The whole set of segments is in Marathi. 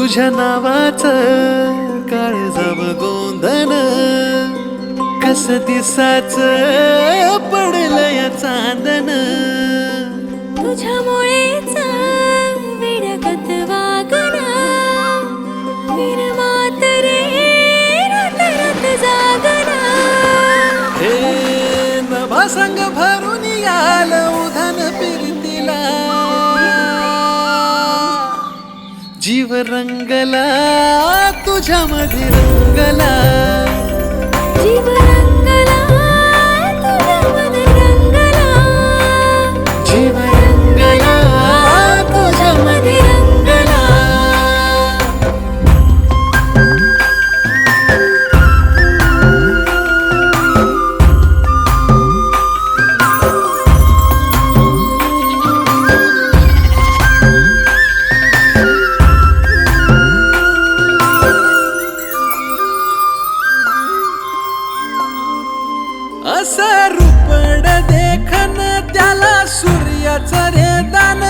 तुझ्या नावाचं काळजाव गोंधन कस दिसाच पडलं या चांदन तुझ्यामुळेच विडगत वागना विरमात रे रात रात जागना हे नभा संग भरून याल उधान फिरतीला जीव रंगला तुझ्यामध्ये रंगला जीव रंगला तुझ्यामध्ये रंगला जीव रंगला तुझ्यामध्ये रंगला असं रूपड देखन त्याला सूर्याचं रे दान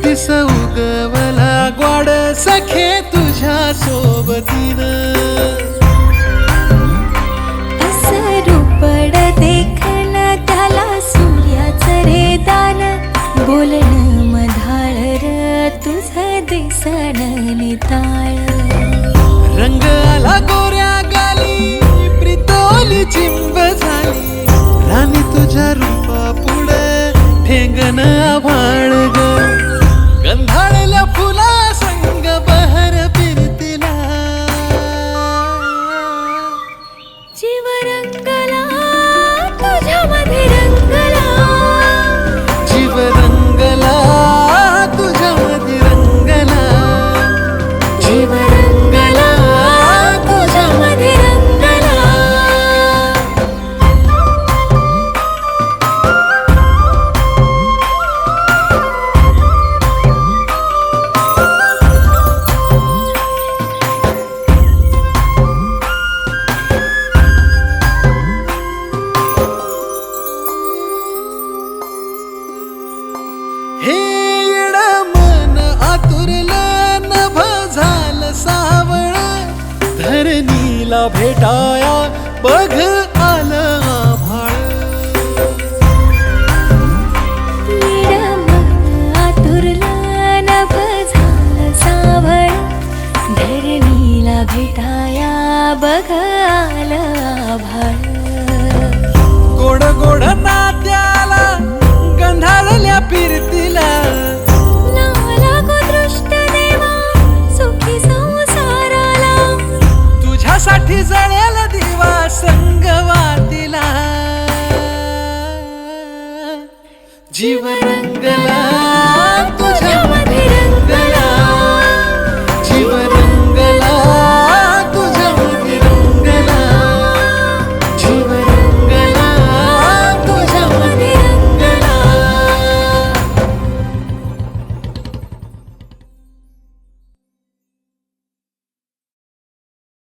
दिस उगवला ग्वाड सखे तुझ्या सोबतीन असं रूपड देखन त्याला सूर्याचं रे दान बोलणं मधाळ र तुझं दिसन निताळ रंग आला गोऱ्या गाली प्रितोली चिंब झाली राणी तुझ्या रूपा पुढे ठेंगण आभाळ ग गंधाळल्या फुला संग बहर फिरतीला जीव रंगला तुझ्यामध्ये रंगला जीव रंगला तुझ्यामध्ये रंगला जीव रंगला तुझ्यामध्ये रंगला हे येड मन आतुरलं नभ झालं सावळ धरणीला भेटाया बघ आलं आभाळ आतुरला नभ झालं सावळ धरणीला भेटाया बघ आलं आभाळ गोड गोड नात्याला गंधाळल्या फिरतीला लागो दृष्ट देवा सुखी संसाराला तुझ्यासाठी जळेल दिवा संगवातीला जीव रंगला